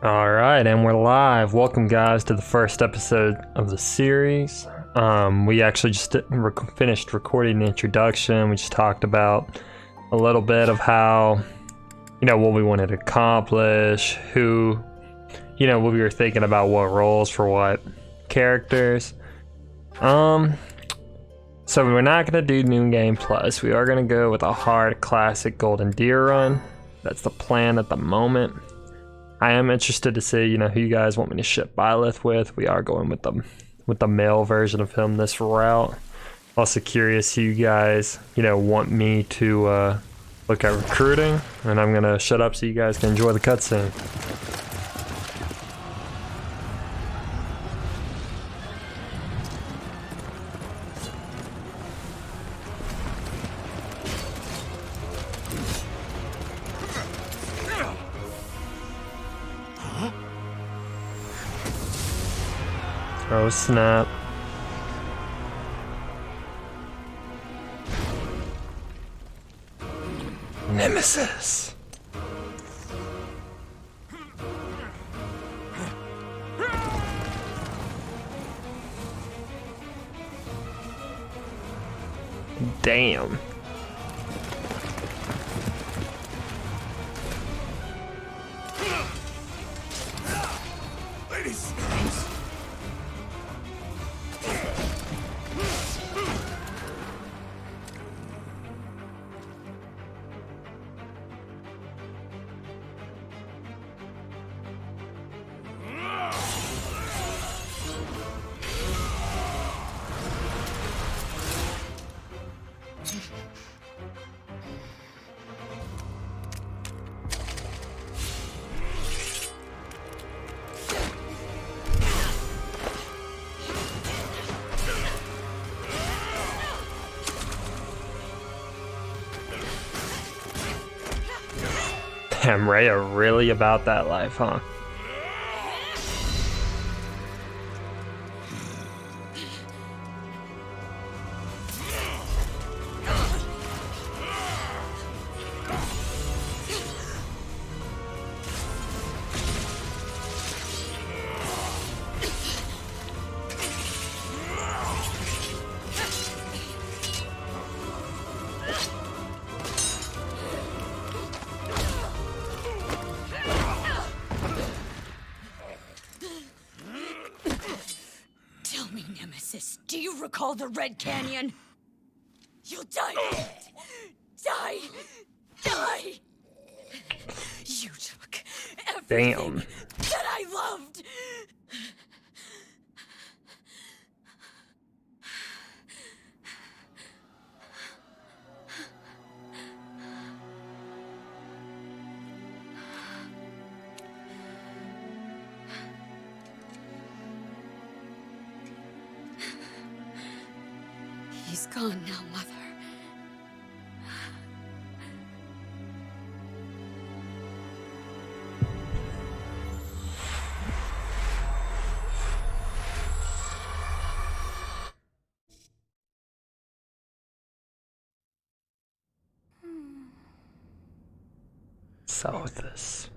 Alright, and we're live. Welcome, guys, to the first episode of the series. We actually just finished recording the introduction. We just talked about a little bit of how, what we wanted to accomplish, what we were thinking about, what roles for what characters. So we're not going to do New Game Plus. We are going to go with a hard classic Golden Deer run. That's the plan at the moment. I am interested to see, who you guys want me to ship Byleth with. We are going with the male version of him this route. Also curious who you guys, want me to look at recruiting. And I'm gonna shut up so you guys can enjoy the cutscene. Oh snap. Nemesis. Damn. Ladies. Damn, Rhea really about that life, huh? Nemesis, do you recall the Red Canyon? You'll die! Die! Die! You took everything that I loved! He's gone now, Mother. Southus.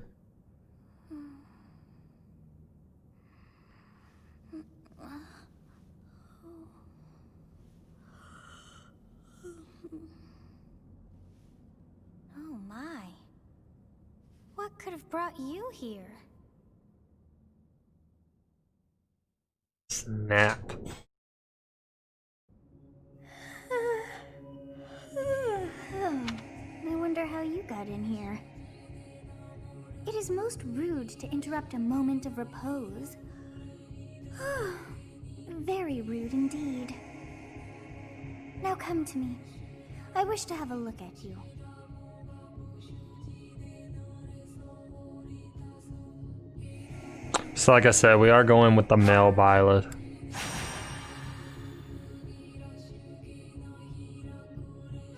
Oh my. What could have brought you here? Snap. I wonder how you got in here. It is most rude to interrupt a moment of repose. Very rude indeed. Now come to me. I wish to have a look at you. So like I said, we are going with the male Byleth.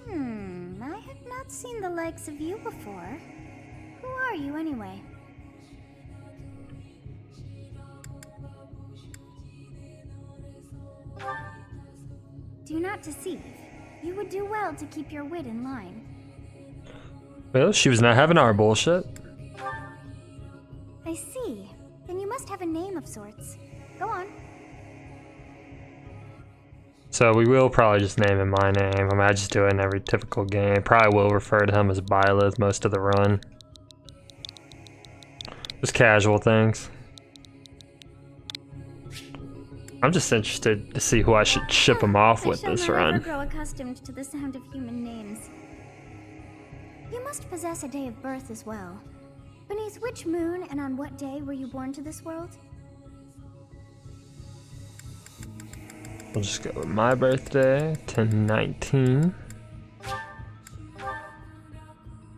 I have not seen the likes of you before. Who are you anyway? Do not deceive. You would do well to keep your wit in line. Well, she was not having our bullshit. I see. Then you must have a name of sorts. Go on. So we will probably just name him my name. I mean, I just do it in every typical game. Probably will refer to him as Byleth most of the run. Just casual things. I'm just interested to see who I should ship him off with this run. I shall not ever grow accustomed to the sound of human names. You must possess a day of birth as well. Beneath which moon and on what day were you born to this world? We'll just go with my birthday, 10/19.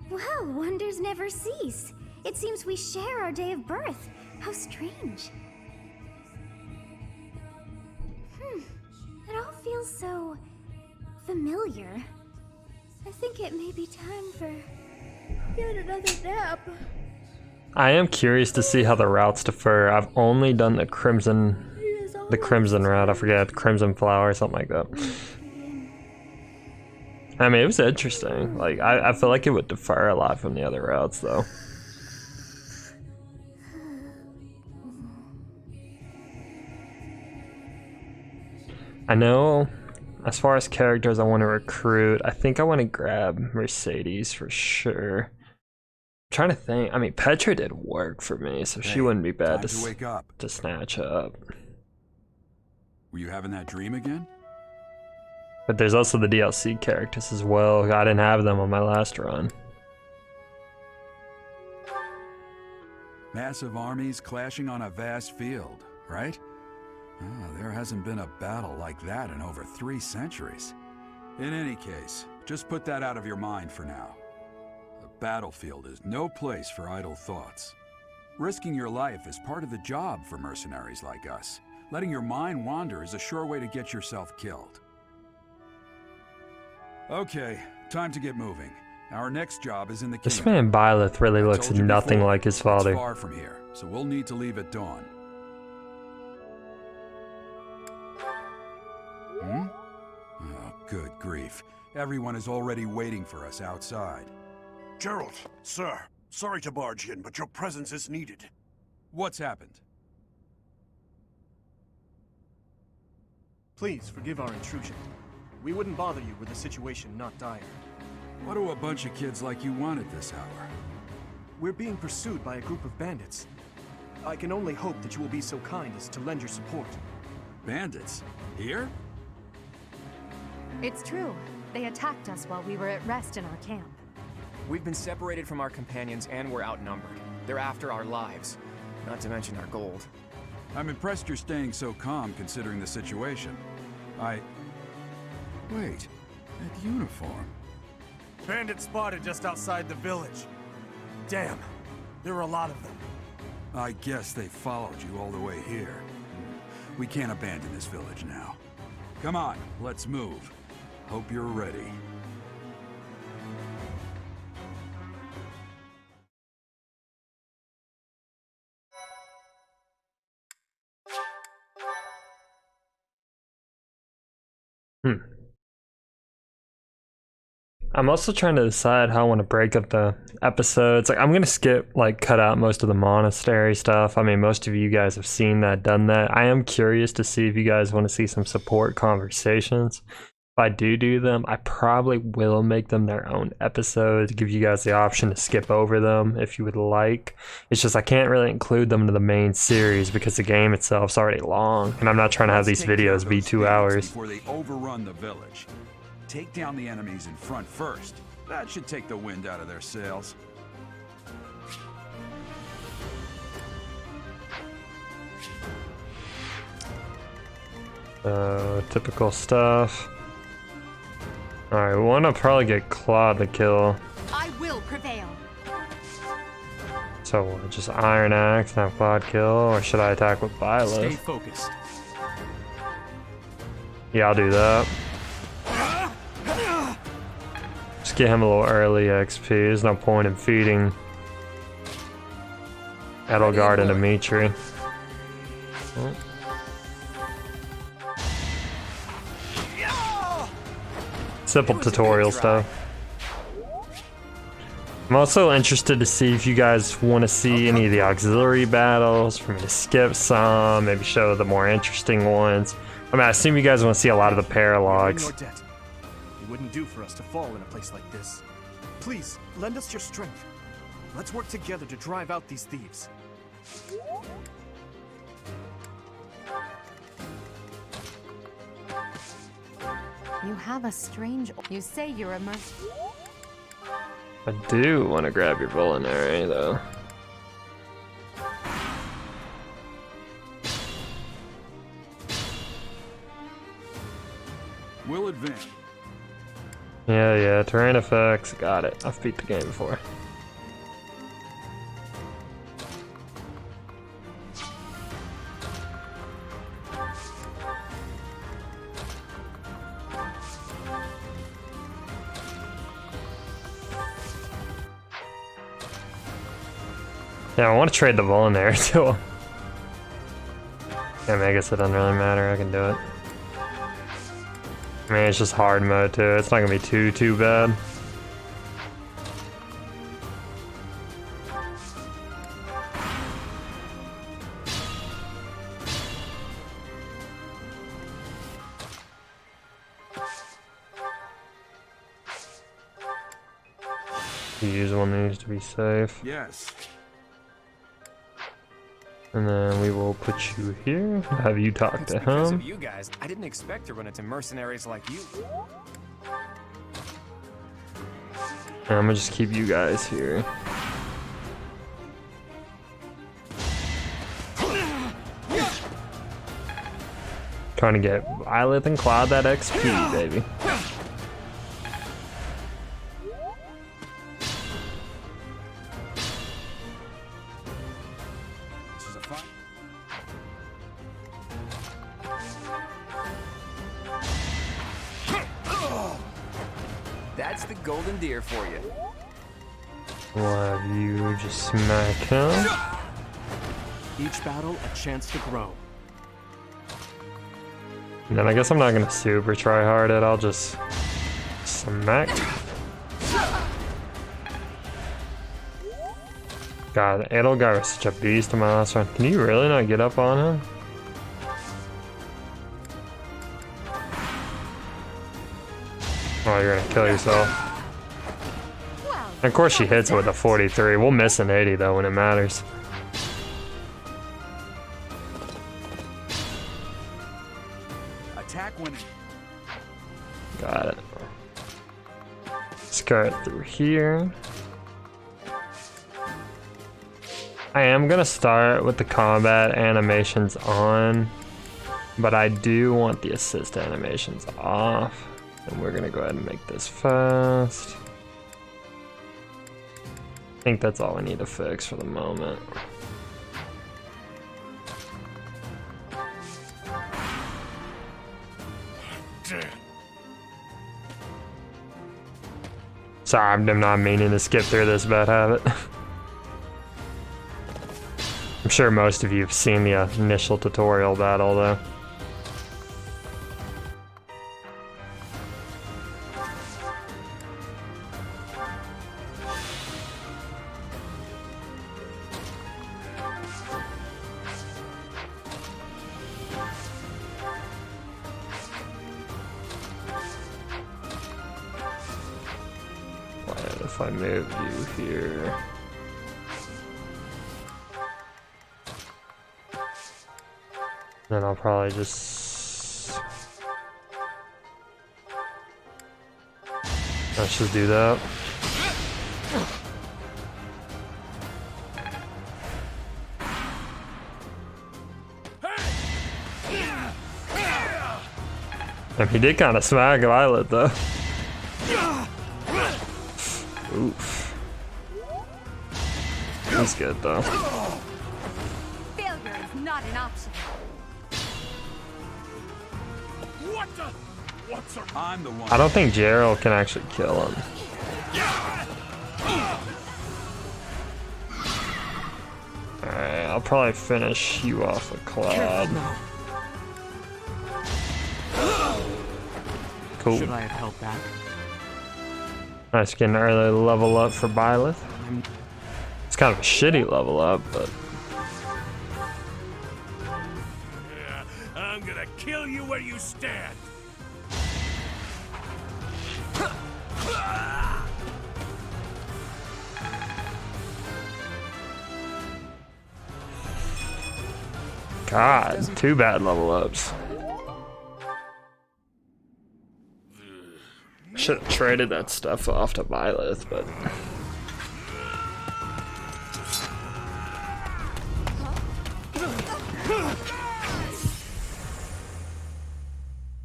Well, wonders never cease. It seems we share our day of birth. How strange. It all feels so familiar. I think it may be time for yet another nap. I am curious to see how the routes differ. I've only done the crimson route. I forget, crimson flower, something like that. I mean, it was interesting. Like, I feel like it would differ a lot from the other routes, though. I know, as far as characters I want to recruit, I think I want to grab Mercedes for sure. I'm trying to think. I mean, Petra did work for me, so she wouldn't be bad to wake up. To snatch up. Were you having that dream again? But there's also the DLC characters as well. I didn't have them on my last run. Massive armies clashing on a vast field, right? There hasn't been a battle like that in over 3 centuries. In any case, just put that out of your mind for now. The battlefield is no place for idle thoughts. Risking your life is part of the job for mercenaries like us. Letting your mind wander is a sure way to get yourself killed. Okay, time to get moving. Our next job is in the kingdom. This man Byleth really looks nothing like his father. It's far from here, so we'll need to leave at dawn. Oh, good grief. Everyone is already waiting for us outside. Gerald, sir, sorry to barge in, but your presence is needed. What's happened? Please forgive our intrusion. We wouldn't bother you with a situation not dire. What do a bunch of kids like you want at this hour? We're being pursued by a group of bandits. I can only hope that you will be so kind as to lend your support. Bandits? Here? It's true. They attacked us while we were at rest in our camp. We've been separated from our companions and we're outnumbered. They're after our lives, not to mention our gold. I'm impressed you're staying so calm considering the situation. Wait, that uniform. Bandits spotted just outside the village. Damn, there are a lot of them. I guess they followed you all the way here. We can't abandon this village now. Come on, let's move. Hope you're ready. I'm also trying to decide how I want to break up the episodes. Like, I'm gonna skip, like, cut out most of the monastery stuff. I mean, most of you guys have seen that, done that. I am curious to see if you guys want to see some support conversations. If I do them, I probably will make them their own episodes, give you guys the option to skip over them if you would like. It's just I can't really include them into the main series because the game itself is already long, and I'm not trying to have these videos be 2 hours. Before they overrun the village. Take down the enemies in front first. That should take the wind out of their sails. Typical stuff. Alright, we want to probably get Claude to kill. I will prevail. So what, just Iron Axe and have Claude kill, or should I attack with Byleth? Stay focused. Yeah, I'll do that. Just get him a little early XP. There's no point in feeding Edelgard and Dimitri. Oh. Simple tutorial stuff. I'm also interested to see if you guys want to see any of the auxiliary battles, for me to skip some, maybe show the more interesting ones. I mean, I assume you guys want to see a lot of the paralogs. It wouldn't do for us to fall in a place like this. Please, lend us your strength. Let's work together to drive out these thieves. You have a strange... You say you're a mercenary. I do want to grab your Vulnerary, though. We'll advance. Yeah, terrain effects, got it. I've beat the game before. Yeah, I want to trade the Vulnerary to him. Yeah, I mean, I guess it doesn't really matter, I can do it. I mean, it's just hard mode too, it's not gonna be too bad. Use one of these to be safe. Yes. And then we will put you here. Have you talk It's to because him. of you guys. I didn't expect to run into mercenaries like you. And I'm gonna just keep you guys here. Trying to get Violet and Cloud that XP, baby. This is a fight. That's the golden deer for you. We'll have you just smack him. Each battle, a chance to grow. And then I guess I'm not gonna super try hard it, I'll just smack. God, the Edelgard was such a beast in my last run. Can you really not get up on him? Oh, you're gonna kill yourself. And of course she hits it with a 43. We'll miss an 80 though when it matters. Attack winning. Got it. Skirt through here. I am gonna start with the combat animations on, but I do want the assist animations off. And we're gonna go ahead and make this fast. I think that's all we need to fix for the moment. Sorry, I'm not meaning to skip through this bad habit. I'm sure most of you have seen the initial tutorial battle though. What if I moved you here? Then I'll probably just... Let's just do that. And he did kind of smack Violet though. Oof. He's good though. Failure is not an option. I'm the one. I don't think Gerald can actually kill him. Alright, I'll probably finish you off with Cloud. Cool. Should I have held back? Nice, getting an early level up for Byleth. It's kind of a shitty level up, but I'm gonna kill you where you stand. God, two bad level ups. Should have traded that stuff off to Byleth, but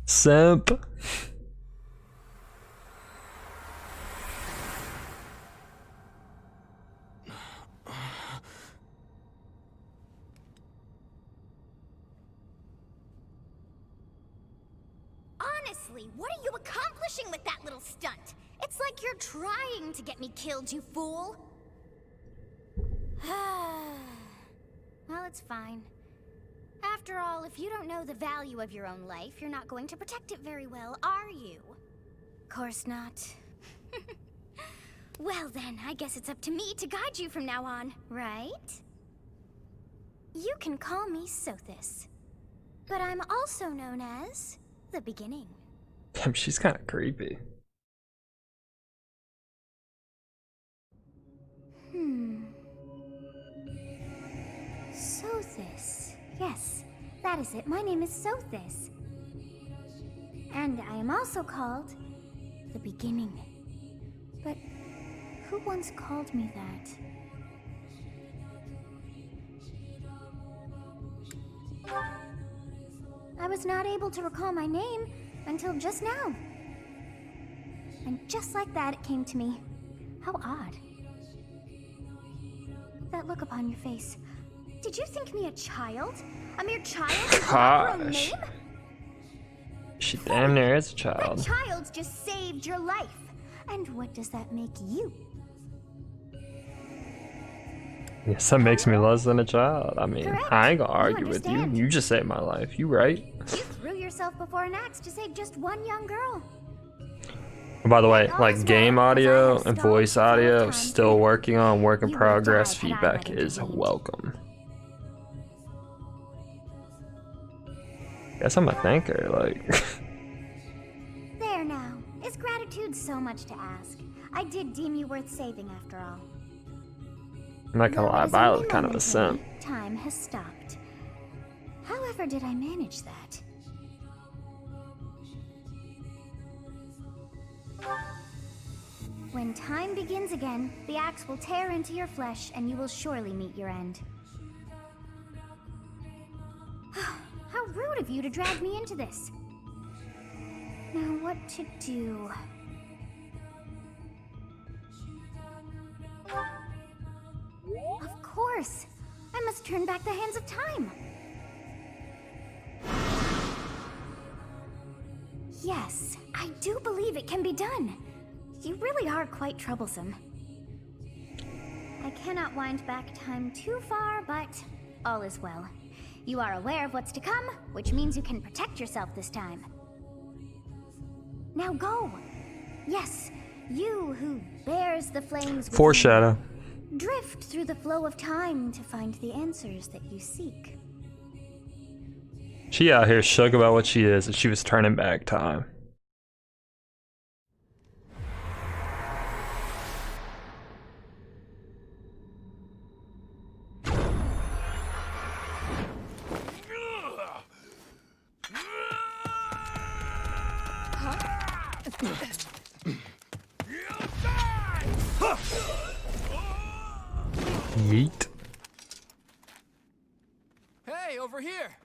simp. Honestly, what are you accomplishing with that little stunt? It's like you're trying to get me killed, you fool. Well, it's fine. After all, if you don't know the value of your own life, you're not going to protect it very well, are you? Course not. Well then, I guess it's up to me to guide you from now on, right? You can call me Sothis, but I'm also known as the Beginning. Damn, she's kind of creepy. Sothis. Yes, that is it. My name is Sothis. And I am also called the Beginning. But who once called me that? I was not able to recall my name until just now. And just like that, it came to me. How odd. That look upon your face. Did you think me a child? A mere child who forgot her own Gosh. name? She damn near is a That child. child just saved your life. And what does that make you? Yes, that makes me less than a child. I mean, Correct. I ain't gonna You argue with you. understand. You just saved my life. You right. You threw yourself before an axe to save just one young girl. By the way, All like is game well, 'cause I audio have and stalled voice for all audio, time still for you. working on work in You would have progress. died had I Feedback not is intervened. welcome. Guess I'm a thanker. Like, There now. Is gratitude so much to ask? I did deem you worth saving after all. I'm not gonna Though lie, it is Violet's only kind of a simp. momentary, time has stopped. However did I manage that? When time begins again, the axe will tear into your flesh and you will surely meet your end. How rude of you to drag me into this. Now what to do? Of course! I must turn back the hands of time! Yes, I do believe it can be done. You really are quite troublesome. I cannot wind back time too far, but all is well. You are aware of what's to come, which means you can protect yourself this time. Now go! Yes, you who bears the flames within. Foreshadow. Drift through the flow of time to find the answers that you seek. She out here shook about what she is, and she was turning back time. Yeet. Hey, over here!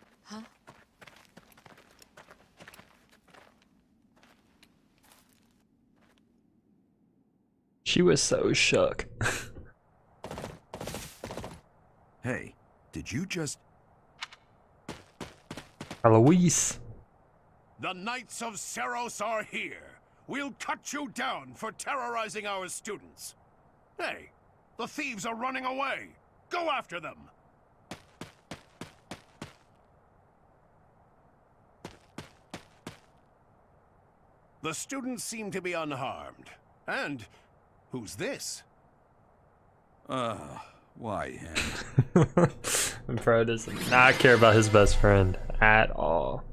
She was so shook. Hey, did you just... Eloise. The Knights of Seros are here. We'll cut you down for terrorizing our students. Hey, the thieves are running away. Go after them. The students seem to be unharmed. And who's this? Why him? Bro does not care about his best friend at all.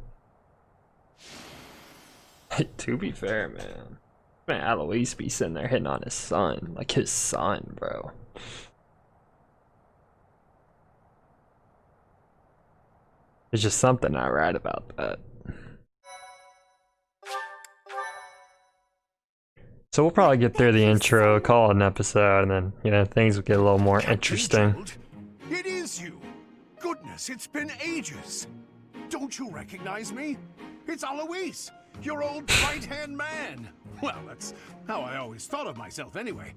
To be fair, man, Alois be sitting there hitting on his son, like his son, bro. There's just something not right about that. So we'll probably get through the intro, call it an episode, and then, you know, things will get a little more interesting. Gerald, it is you. Goodness, it's been ages. Don't you recognize me? It's Alois, your old right-hand man. Well, that's how I always thought of myself anyway.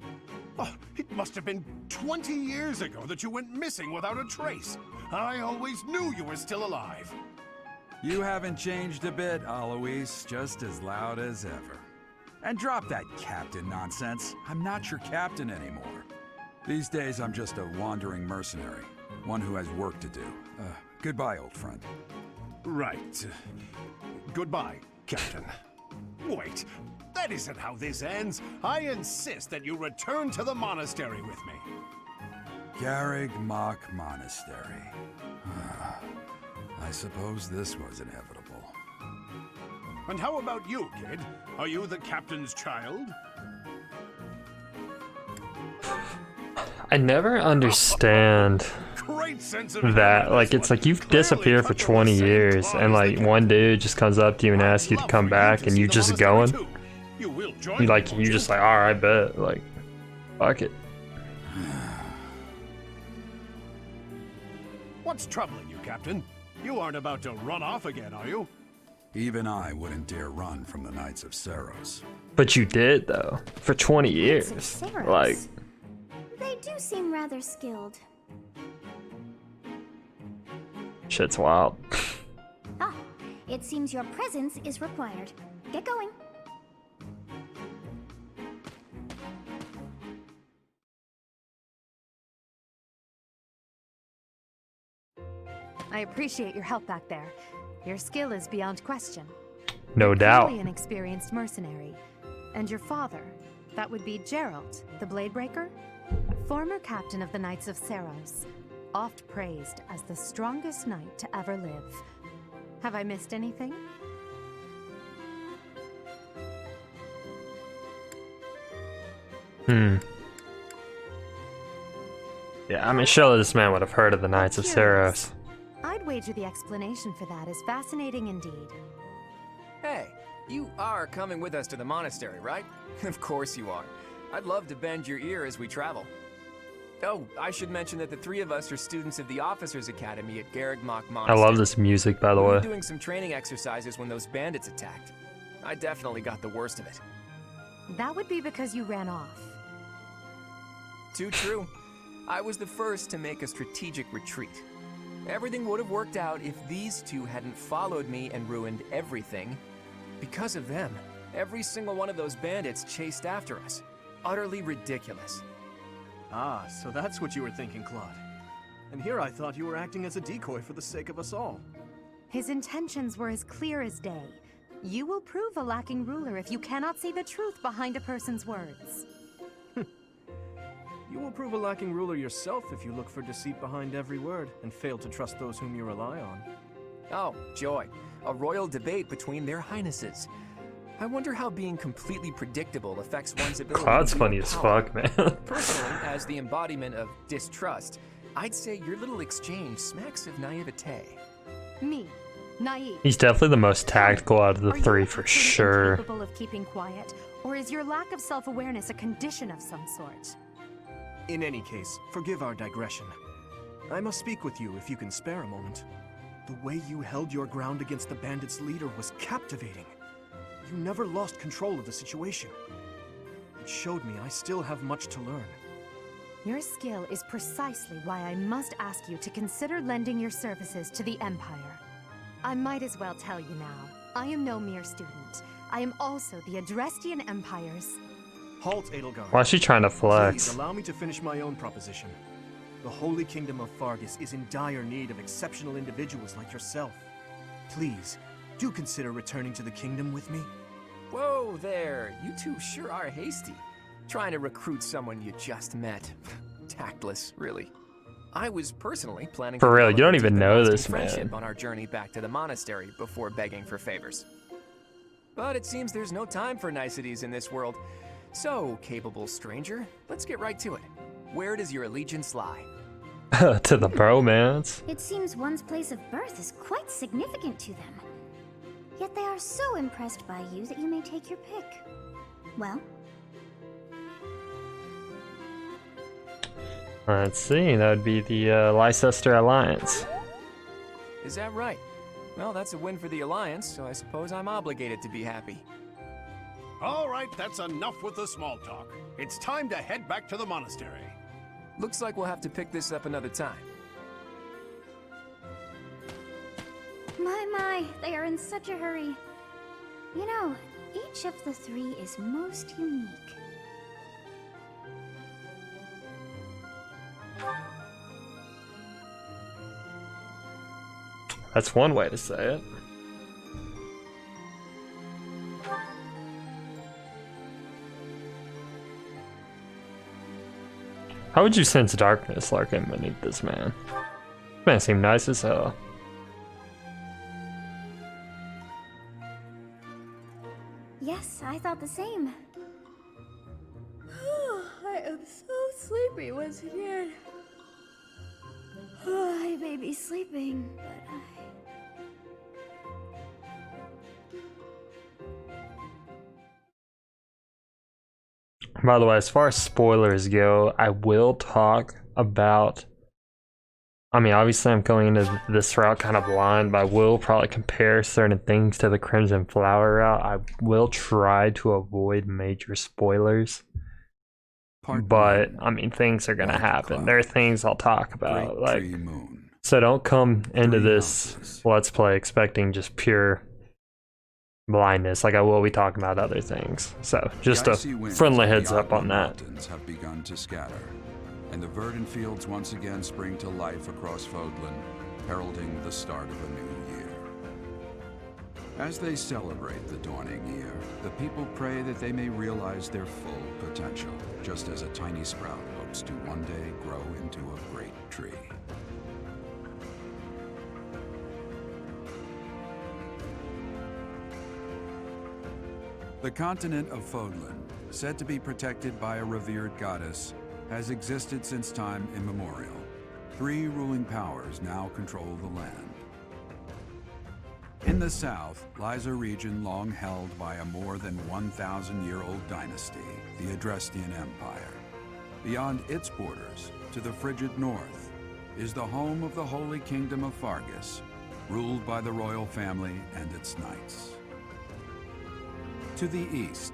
Oh, it must have been 20 years ago that you went missing without a trace. I always knew you were still alive. You haven't changed a bit, Alois. Just as loud as ever. And drop that captain nonsense. I'm not your captain anymore. These days, I'm just a wandering mercenary. One who has work to do. Goodbye, old friend. Right. Goodbye, Captain. Wait, that isn't how this ends. I insist that you return to the monastery with me. Garreg Mach Monastery. I suppose this was inevitable. And how about you, kid? Are you the captain's child? I never understand Great sense of that. humor, Like, this it's one. like you've Clearly disappeared for cut from the 20 same years, cloth and as like the one dude just comes up to you and asks you to I'd come love for back, to and see you the just monastery going. too. You will join You me, like won't you just like, all right, bet. Like, fuck it. What's troubling you, Captain? You aren't about to run off again, are you? Even I wouldn't dare run from the Knights of Seros. But you did though for 20 years. Knights of Seros. Like, They do seem rather skilled. shit's wild. Ah, it seems your presence is required. Get going. I appreciate your help back there. Your skill is beyond question. No doubt. Clearly an experienced mercenary. And your father, that would be Gerald, the Bladebreaker? Former captain of the Knights of Seros. Oft praised as the strongest knight to ever live. Have I missed anything? Yeah, I mean, surely this man would have heard of the Knights of Seros. I'd wager the explanation for that is fascinating indeed. Hey, you are coming with us to the monastery, right? Of course you are. I'd love to bend your ear as we travel. Oh, I should mention that the three of us are students of the Officers Academy at Garreg Mach I Monastery. love this music, by the We were way. doing some training exercises when those bandits attacked. I definitely got the worst of it. That would be because you ran off. Too true. I was the first to make a strategic retreat. Everything would have worked out if these two hadn't followed me and ruined everything. Because of them, every single one of those bandits chased after us. Utterly ridiculous. Ah, so that's what you were thinking, Claude. And here I thought you were acting as a decoy for the sake of us all. His intentions were as clear as day. You will prove a lacking ruler if you cannot see the truth behind a person's words. You will prove a lacking ruler yourself if you look for deceit behind every word and fail to trust those whom you rely on. Oh, joy. A royal debate between their highnesses. I wonder how being completely predictable affects one's ability Claude's to funny wield as power. fuck, man. Personally, as the embodiment of distrust, I'd say your little exchange smacks of naivete. Me, naive. He's definitely the most tactical out of the Are you three for actually sure. incapable of keeping quiet, or is your lack of self-awareness a condition of some sort? In any case, forgive our digression. I must speak with you if you can spare a moment. The way you held your ground against the bandits' leader was captivating. You never lost control of the situation. It showed me I still have much to learn. Your skill is precisely why I must ask you to consider lending your services to the Empire. I might as well tell you now, I am no mere student. I am also the Adrestian Empire's... Halt, Edelgard. Why is she trying to Please flex? allow me to finish my own proposition. The Holy Kingdom of Fargus is in dire need of exceptional individuals like yourself. Please, do consider returning to the kingdom with me. Whoa there, you two sure are hasty. Trying to recruit someone you just met. Tactless, really. I was personally planning For to real, develop you don't a even deep and know lasting this friendship man. on our journey back to the monastery before begging for favors. But it seems there's no time for niceties in this world. So, capable stranger, let's get right to it. Where does your allegiance lie? To the bromance. It seems one's place of birth is quite significant to them. Yet they are so impressed by you that you may take your pick. Well, Let's see, that would be the Leicester Alliance. Is that right? Well, that's a win for the Alliance, so I suppose I'm obligated to be happy. All right, that's enough with the small talk. It's time to head back to the monastery. Looks like we'll have to pick this up another time. my, they are in such a hurry. You know, each of the three is most unique. That's one way to say it. How would you sense darkness lurking beneath this man? This man seemed nice as hell. Yes, I thought the same. I am so sleepy once again. I may be sleeping, but By the way, as far as spoilers go, I will talk about... I mean, obviously I'm going into this route kind of blind, but I will probably compare certain things to the Crimson Flower route. I will try to avoid major spoilers. But, I mean, things are gonna happen. There are things I'll talk about. Like, so don't come into this Let's Play expecting just pure blindness. Like, I will be talking about other things. So, just a friendly heads up on that. Mountains have begun to scatter, and the verdant fields once again spring to life across Fodlan, heralding the start of a new year. As they celebrate the dawning year, the people pray that they may realize their full potential, just as a tiny sprout hopes to one day grow into a great tree. The continent of Fodlan, said to be protected by a revered goddess, has existed since time immemorial. 3 ruling powers now control the land. In the south lies a region long held by a more than 1,000-year-old dynasty, the Adrestian Empire. Beyond its borders, to the frigid north, is the home of the Holy Kingdom of Fargus, ruled by the royal family and its knights. To the east,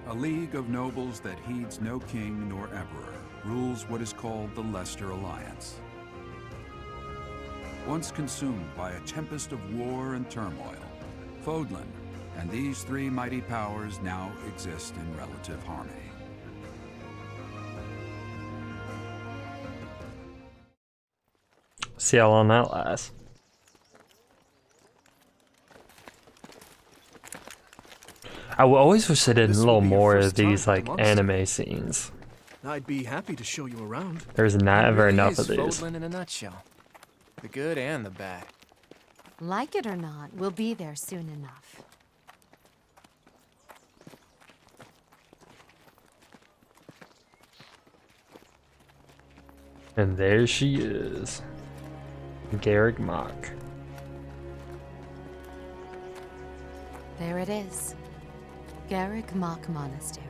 a league of nobles that heeds no king nor emperor rules what is called the Leicester Alliance. Once consumed by a tempest of war and turmoil, Fodlan and these 3 mighty powers now exist in relative harmony. See how long that lasts. I always wish they did a little more of these like anime scenes. I'd be happy to show you around. There's never enough of these. Fodlan in a nutshell. The good and the bad. Like it or not, we'll be there soon enough. And there she is. Garrick Mach. There it is. Garrick Mach Monastery.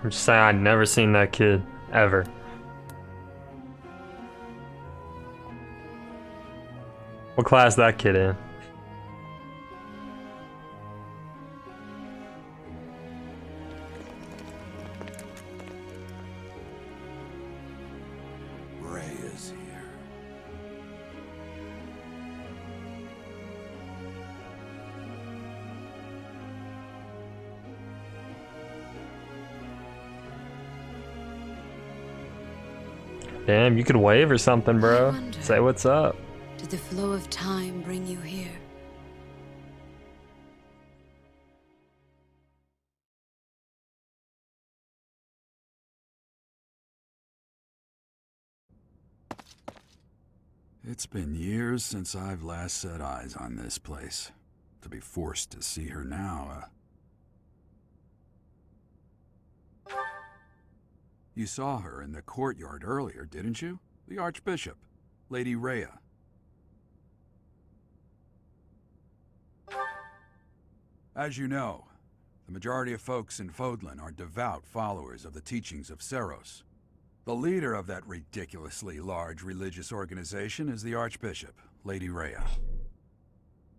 I'm just saying, I'd never seen that kid, ever. What class that kid in? Rey is here. Damn, you could wave or something, I bro. wonder. Say what's up. Did the flow of time bring you here? It's been years since I've last set eyes on this place. To be forced to see her now, You saw her in the courtyard earlier, didn't you? The Archbishop, Lady Rhea. As you know, the majority of folks in Fodlan are devout followers of the teachings of Seros. The leader of that ridiculously large religious organization is the Archbishop, Lady Rhea.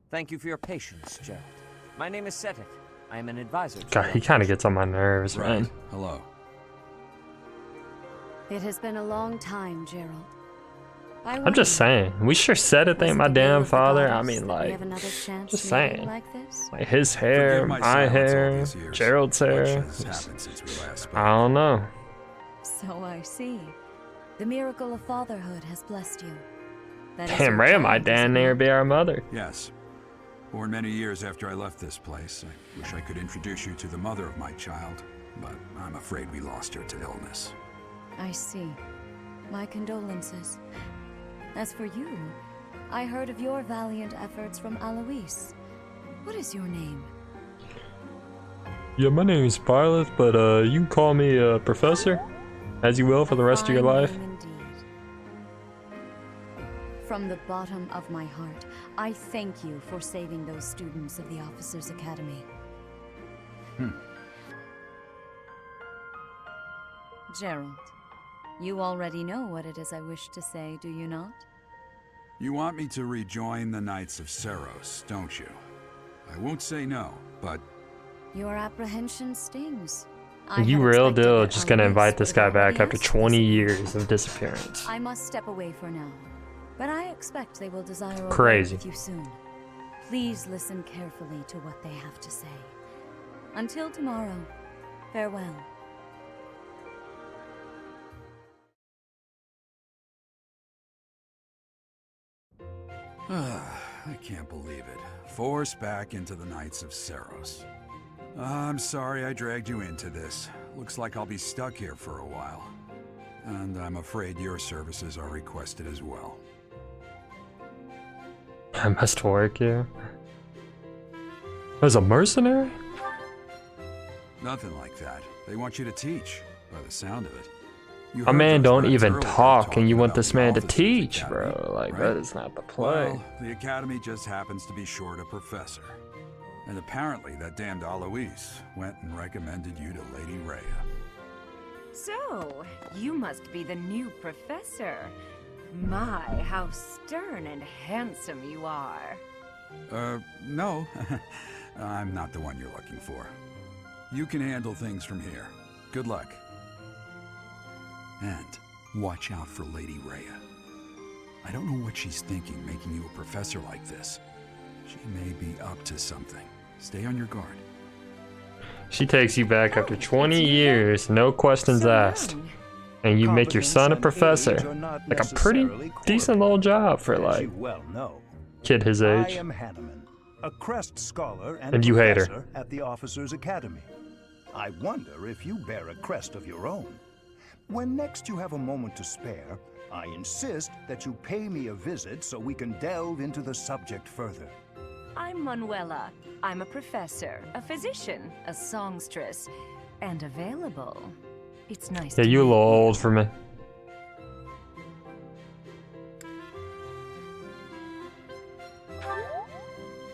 Thank you for your patience, Gerald. My name is Setik. I am an advisor to God, he kind of gets on my nerves, man. Hello. It has been a long time, Gerald. I'm just saying, we sure said it ain't my damn father. I mean, like, just saying. Like his hair, Forgive my my silence all hair, these years. Gerald's Much hair. has happened since we last spoke. I don't know. So I see. The miracle of fatherhood has blessed you. That is Damn, your Rhea child, might is damn it near not? be our mother. Yes. Born many years after I left this place, I wish I could introduce you to the mother of my child, but I'm afraid we lost her to illness. I see. My condolences. As for you, I heard of your valiant efforts from Alois. What is your name? Yeah, my name is Pilot, but you can call me Professor, as you will for the rest of your Fine life. name indeed. From the bottom of my heart, I thank you for saving those students of the Officers' Academy. Gerald, you already know what it is I wish to say, do you not? You want me to rejoin the Knights of Seros, don't you? I won't say no, but Your apprehension stings. I You had real expected deal that just gonna Alois invite this would guy have back already after asked 20 this. years of disappearance. I must step away for now, but I expect they will desire a word Crazy. with you soon. Please listen carefully to what they have to say. Until tomorrow, farewell. I can't believe it. Forced back into the Knights of Seros. I'm sorry I dragged you into this. Looks like I'll be stuck here for a while. And I'm afraid your services are requested as well. I must work here. As a mercenary? Nothing like that. They want you to teach, by the sound of it. You A heard man those don't guys even earlier talk, and talking you want about this the man to Officers' teach, Academy, bro. Like, right? that is not the play. Well, the Academy just happens to be short a professor. And apparently that damned Alois went and recommended you to Lady Rhea. So, you must be the new professor. My, how stern and handsome you are. No. I'm not the one you're looking for. You can handle things from here. Good luck. And watch out for Lady Rhea. I don't know what she's thinking making you a professor like this. She may be up to something. Stay on your guard. She takes you back after 20 years, no questions asked. And you make your son a professor. Like a pretty decent little job for like well know. kid his I age. am Hanneman, a Crest scholar And a you hate her. professor at the Officers' Academy. I wonder if you bear a crest of your own. When next you have a moment to spare, I insist that you pay me a visit so we can delve into the subject further. I'm Manuela. I'm a professor, a physician, a songstress, and available. It's nice Yeah, to you a meet little old for me.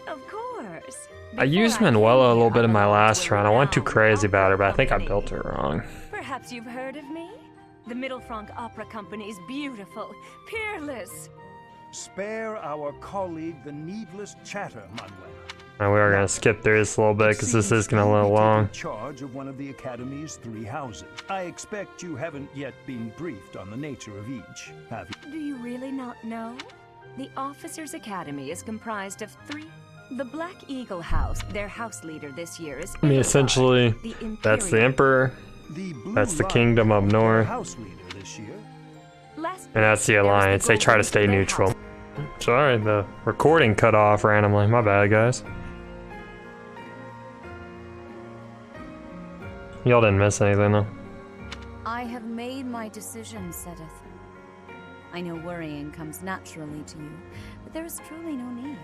Of course. I used Before Manuela a came little here, bit in my Alois last were round. I went too renowned crazy about her, but I think I opera built her company. wrong. Perhaps you've heard of me? The Mittelfranc Opera Company is beautiful, peerless. Spare our colleague the needless chatter, Manuela. And we are gonna skip through this a little bit because this is getting a little long. In charge of one of the Academy's 3 houses. I expect you haven't yet been briefed on the nature of each, have you? Do you really not know? The Officers' Academy is comprised of 3. The Black Eagle House, their house leader this year is... I mean, essentially, that's the Emperor, that's the Kingdom up north, House leader this year. and that's the Alliance. They try to stay neutral. Sorry, the recording cut off randomly. My bad, guys. Y'all didn't miss anything, though. I have made my decision, Sedith. I know worrying comes naturally to you, but there is truly no need.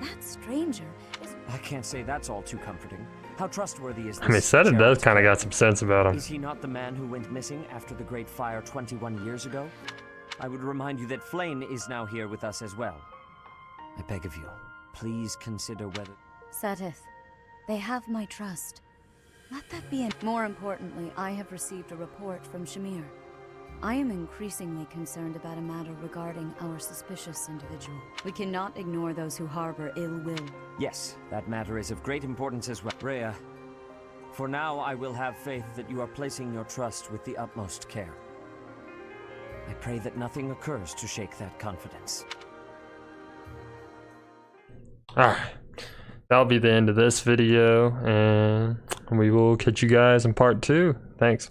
That stranger is... I can't say that's all too comforting. How trustworthy is this? I mean, said it does Gerald? kind of got some sense about him. Is he not the man who went missing after the Great Fire 21 years ago? I would remind you that Flame is now here with us as well. I beg of you, please consider whether... Sedith, they have my trust. Let that be an... More importantly, I have received a report from Shamir. I am increasingly concerned about a matter regarding our suspicious individual. We cannot ignore those who harbor ill will. Yes, that matter is of great importance as well. Rhea, for now I will have faith that you are placing your trust with the utmost care. I pray that nothing occurs to shake that confidence. Alright, that'll be the end of this video, and we will catch you guys in part 2. Thanks.